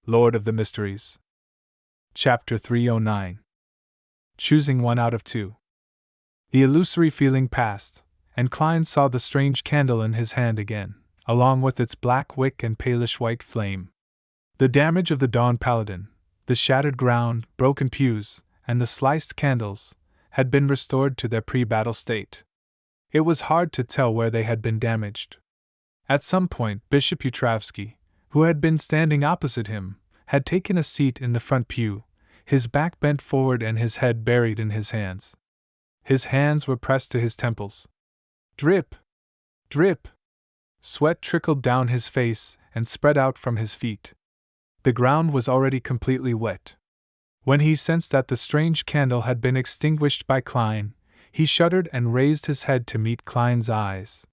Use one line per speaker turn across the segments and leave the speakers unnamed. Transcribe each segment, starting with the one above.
Lord of the Mysteries. Chapter 309. Choosing one out of two. The illusory feeling passed, and Klein saw the strange candle in his hand again, along with its black wick and palish white flame. The damage of the Dawn Paladin, the shattered ground, broken pews, and the sliced candles, had been restored to their pre-battle state. It was hard to tell where they had been damaged. At some point, Bishop Yutravsky, who had been standing opposite him, had taken a seat in the front pew, his back bent forward and his head buried in his hands. His hands were pressed to his temples. Drip! Drip! Sweat trickled down his face and spread out from his feet. The ground was already completely wet. When he sensed that the strange candle had been extinguished by Klein, he shuddered and raised his head to meet Klein's eyes.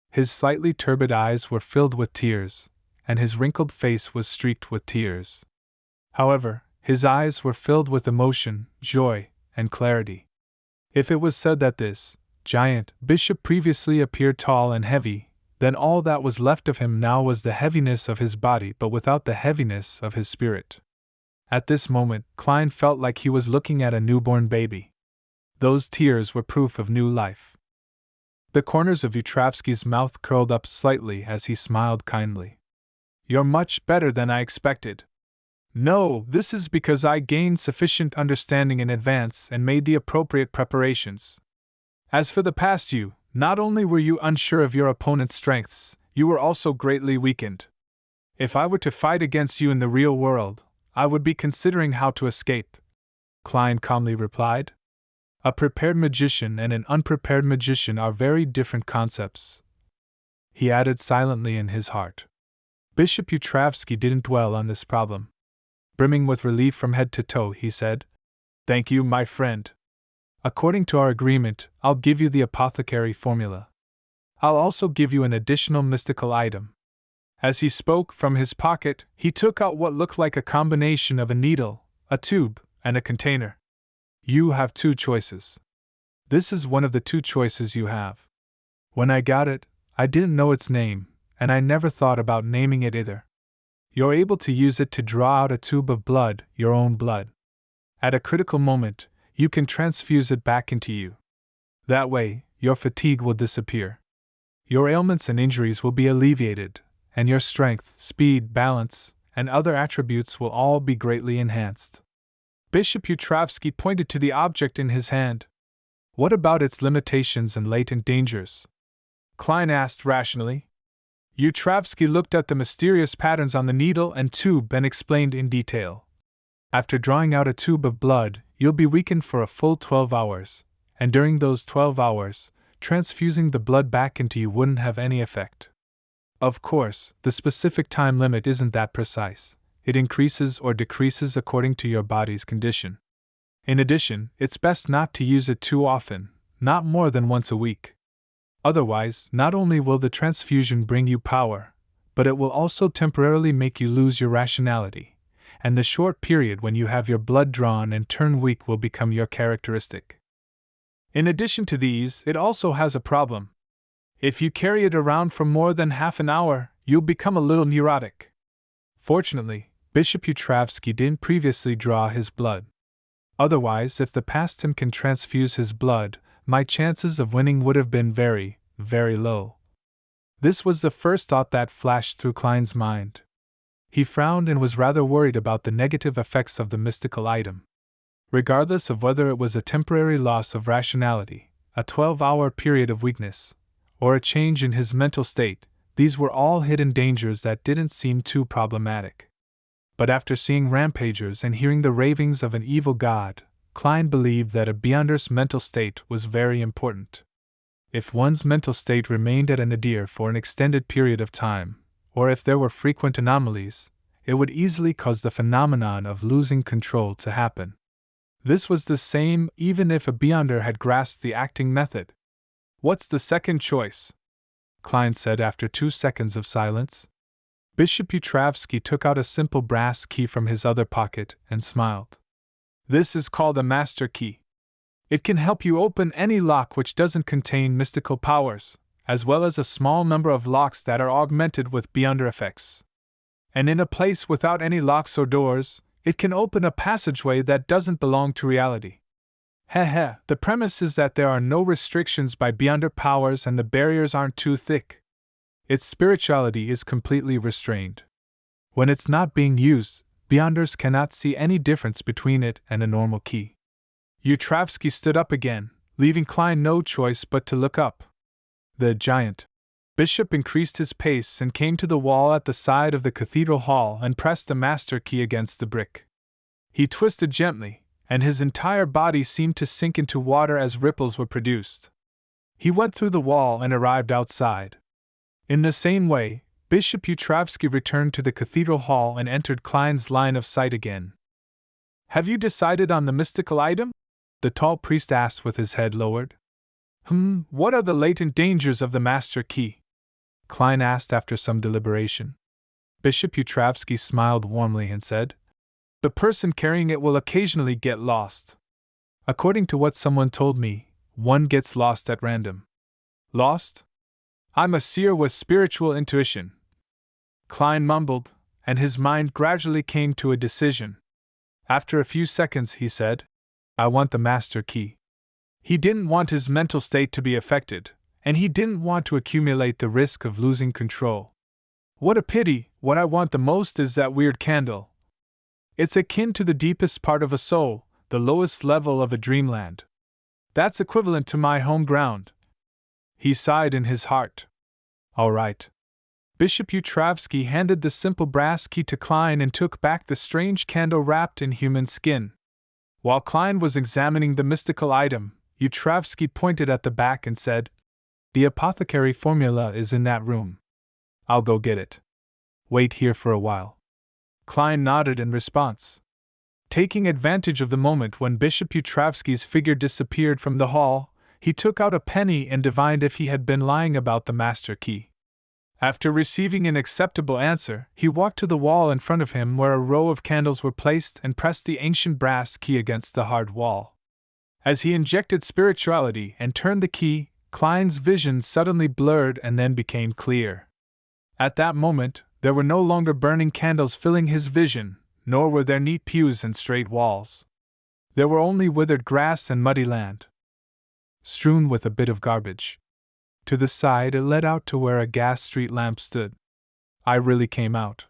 His slightly turbid eyes were filled with tears, and his wrinkled face was streaked with tears. However, his eyes were filled with emotion, joy, and clarity. If it was said that this giant bishop previously appeared tall and heavy, then all that was left of him now was the heaviness of his body but without the heaviness of his spirit. At this moment, Klein felt like he was looking at a newborn baby. Those tears were proof of new life. The corners of Yutravsky's mouth curled up slightly as he smiled kindly. "You're much better than I expected. No, this is because I gained sufficient understanding in advance and made the appropriate preparations. As for the past you, not only were you unsure of your opponent's strengths, you were also greatly weakened. If I were to fight against you in the real world, I would be considering how to escape," Klein calmly replied. "A prepared magician and an unprepared magician are very different concepts," he added silently in his heart. Bishop Yutravsky didn't dwell on this problem. Brimming with relief from head to toe, he said, "Thank you, my friend. According to our agreement, I'll give you the apothecary formula. I'll also give you an additional mystical item." As he spoke, from his pocket, he took out what looked like a combination of a needle, a tube, and a container. "You have two choices. This is one of the two choices you have. When I got it, I didn't know its name, and I never thought about naming it either. You're able to use it to draw out a tube of blood, your own blood. At a critical moment, you can transfuse it back into you. That way, your fatigue will disappear. Your ailments and injuries will be alleviated, and your strength, speed, balance, and other attributes will all be greatly enhanced." Bishop Yutravsky pointed to the object in his hand. "What about its limitations and latent dangers?" Klein asked rationally. Yutravsky looked at the mysterious patterns on the needle and tube and explained in detail. "After drawing out a tube of blood, you'll be weakened for a full 12 hours, and during those 12 hours, transfusing the blood back into you wouldn't have any effect. Of course, the specific time limit isn't that precise. It increases or decreases according to your body's condition. In addition, it's best not to use it too often, not more than once a week. Otherwise, not only will the transfusion bring you power, but it will also temporarily make you lose your rationality, and the short period when you have your blood drawn and turn weak will become your characteristic. In addition to these, it also has a problem. If you carry it around for more than half an hour, you'll become a little neurotic." Fortunately, Bishop Yutravsky didn't previously draw his blood. Otherwise, if the past him can transfuse his blood, my chances of winning would have been very, very low. This was the first thought that flashed through Klein's mind. He frowned and was rather worried about the negative effects of the mystical item. Regardless of whether it was a temporary loss of rationality, a 12-hour period of weakness, or a change in his mental state, these were all hidden dangers that didn't seem too problematic. But after seeing rampagers and hearing the ravings of an evil god, Klein believed that a Beyonder's mental state was very important. If one's mental state remained at a nadir for an extended period of time, or if there were frequent anomalies, it would easily cause the phenomenon of losing control to happen. This was the same even if a Beyonder had grasped the acting method. "What's the second choice?" Klein said after 2 seconds of silence. Bishop Yutravsky took out a simple brass key from his other pocket and smiled. "This is called a master key. It can help you open any lock which doesn't contain mystical powers, as well as a small number of locks that are augmented with Beyonder effects. And in a place without any locks or doors, it can open a passageway that doesn't belong to reality. Heh, the premise is that there are no restrictions by beyonder powers and the barriers aren't too thick. Its spirituality is completely restrained. When it's not being used, beyonders cannot see any difference between it and a normal key. Yutravsky stood up again, leaving Klein no choice but to look up. The giant bishop increased his pace and came to the wall at the side of the cathedral hall and pressed the master key against the brick. He twisted gently, and his entire body seemed to sink into water as ripples were produced. He went through the wall and arrived outside. In the same way, Bishop Yutravsky returned to the cathedral hall and entered Klein's line of sight again. "Have you decided on the mystical item?" the tall priest asked with his head lowered. What are the latent dangers of the master key?" Klein asked after some deliberation. Bishop Yutravsky smiled warmly and said, "The person carrying it will occasionally get lost. According to what someone told me, one gets lost at random." "Lost? I'm a seer with spiritual intuition," Klein mumbled, and his mind gradually came to a decision. After a few seconds, he said, "I want the master key." He didn't want his mental state to be affected, and he didn't want to accumulate the risk of losing control. "What a pity, what I want the most is that weird candle. It's akin to the deepest part of a soul, the lowest level of a dreamland. That's equivalent to my home ground." He sighed in his heart. "All right." Bishop Yutravsky handed the simple brass key to Klein and took back the strange candle wrapped in human skin. While Klein was examining the mystical item, Yutravsky pointed at the back and said, "The apothecary formula is in that room. I'll go get it. Wait here for a while." Klein nodded in response. Taking advantage of the moment when Bishop Yutravsky's figure disappeared from the hall, he took out a penny and divined if he had been lying about the master key. After receiving an acceptable answer, he walked to the wall in front of him where a row of candles were placed and pressed the ancient brass key against the hard wall. As he injected spirituality and turned the key, Klein's vision suddenly blurred and then became clear. At that moment, there were no longer burning candles filling his vision, nor were there neat pews and straight walls. There were only withered grass and muddy land, strewn with a bit of garbage. To the side it led out to where a gas street lamp stood. "I really came out."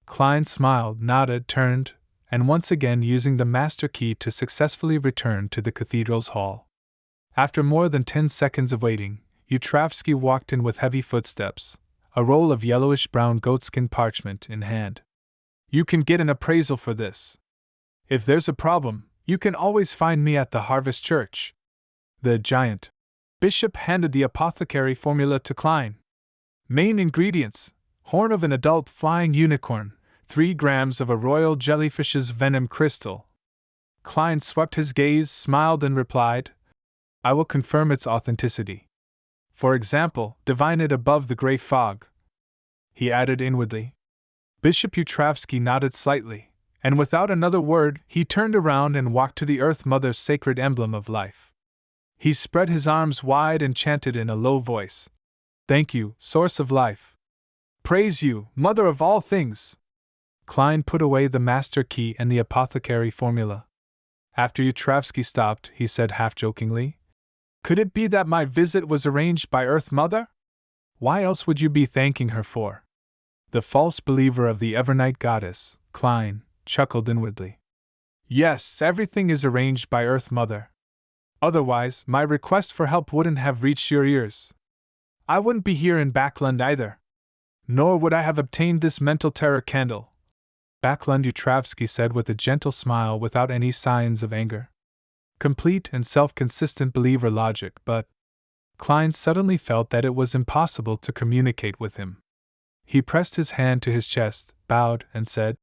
Klein smiled, nodded, turned, and once again using the master key to successfully return to the cathedral's hall. After more than 10 seconds of waiting, Yutravsky walked in with heavy footsteps, a roll of yellowish-brown goatskin parchment in hand. "You can get an appraisal for this. If there's a problem, you can always find me at the Harvest Church." The giant bishop handed the apothecary formula to Klein. Main ingredients: horn of an adult flying unicorn, 3 grams of a royal jellyfish's venom crystal. Klein swept his gaze, smiled, and replied, "I will confirm its authenticity. For example, divine it above the gray fog," he added inwardly. Bishop Yutravsky nodded slightly, and without another word, he turned around and walked to the Earth Mother's sacred emblem of life. He spread his arms wide and chanted in a low voice, "Thank you, Source of Life. Praise you, Mother of all things." Klein put away the master key and the apothecary formula. After Yutravsky stopped, he said half-jokingly, "Could it be that my visit was arranged by Earth Mother? Why else would you be thanking her for?" The false believer of the Evernight Goddess, Klein, chuckled inwardly. "Yes, everything is arranged by Earth Mother. Otherwise, my request for help wouldn't have reached your ears. I wouldn't be here in Backlund either. Nor would I have obtained this mental terror candle." Backlund, Yutravsky said with a gentle smile without any signs of anger. Complete and self-consistent believer logic, but Klein suddenly felt that it was impossible to communicate with him. He pressed his hand to his chest, bowed, and said,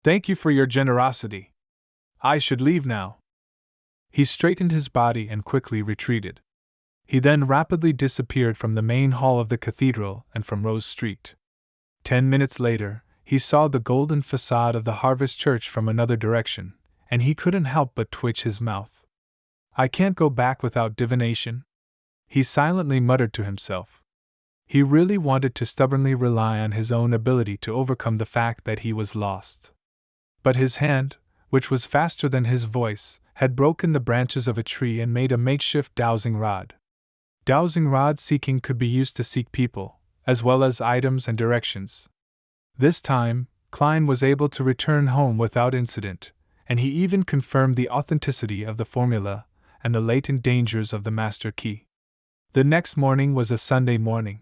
"Thank you for your generosity. I should leave now." He straightened his body and quickly retreated. He then rapidly disappeared from the main hall of the cathedral and from Rose Street. 10 minutes later, he saw the golden facade of the Harvest Church from another direction, and he couldn't help but twitch his mouth. "I can't go back without divination," he silently muttered to himself. He really wanted to stubbornly rely on his own ability to overcome the fact that he was lost. But his hand, which was faster than his voice, had broken the branches of a tree and made a makeshift dowsing rod. Dowsing rod seeking could be used to seek people, as well as items and directions. This time, Klein was able to return home without incident, and he even confirmed the authenticity of the formula and the latent dangers of the master key. The next morning was a Sunday morning.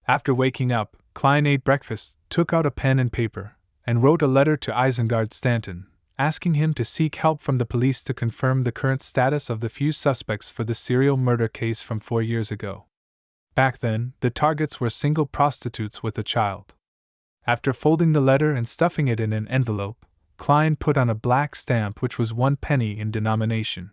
After waking up, Klein ate breakfast, took out a pen and paper, and wrote a letter to Isengard Stanton, asking him to seek help from the police to confirm the current status of the few suspects for the serial murder case from 4 years ago. Back then, the targets were single prostitutes with a child. After folding the letter and stuffing it in an envelope, Klein put on a black stamp which was 1 penny in denomination.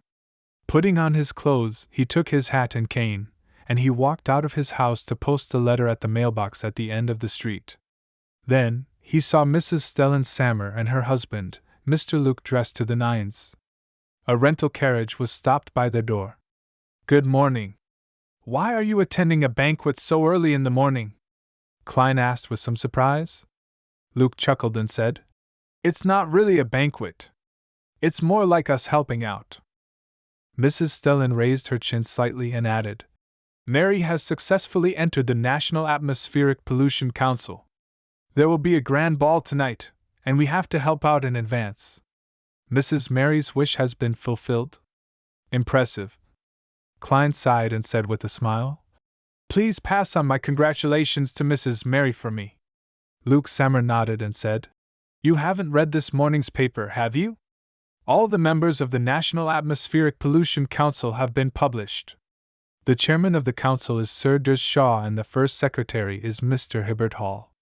Putting on his clothes, he took his hat and cane, and he walked out of his house to post the letter at the mailbox at the end of the street. Then, he saw Mrs. Stellan Sammer and her husband, Mr. Luke, dressed to the nines. A rental carriage was stopped by their door. "Good morning. Why are you attending a banquet so early in the morning?" Klein asked with some surprise. Luke chuckled and said, "It's not really a banquet. It's more like us helping out." Mrs. Stellan raised her chin slightly and added, "Mary has successfully entered the National Atmospheric Pollution Council. There will be a grand ball tonight, and we have to help out in advance. Mrs. Mary's wish has been fulfilled." "Impressive." Klein sighed and said with a smile, "Please pass on my congratulations to Mrs. Mary for me." Luke Sammer nodded and said, "You haven't read this morning's paper, have you? All the members of the National Atmospheric Pollution Council have been published. The chairman of the council is Sir Durs Shaw and the first secretary is Mr. Hibbert Hall.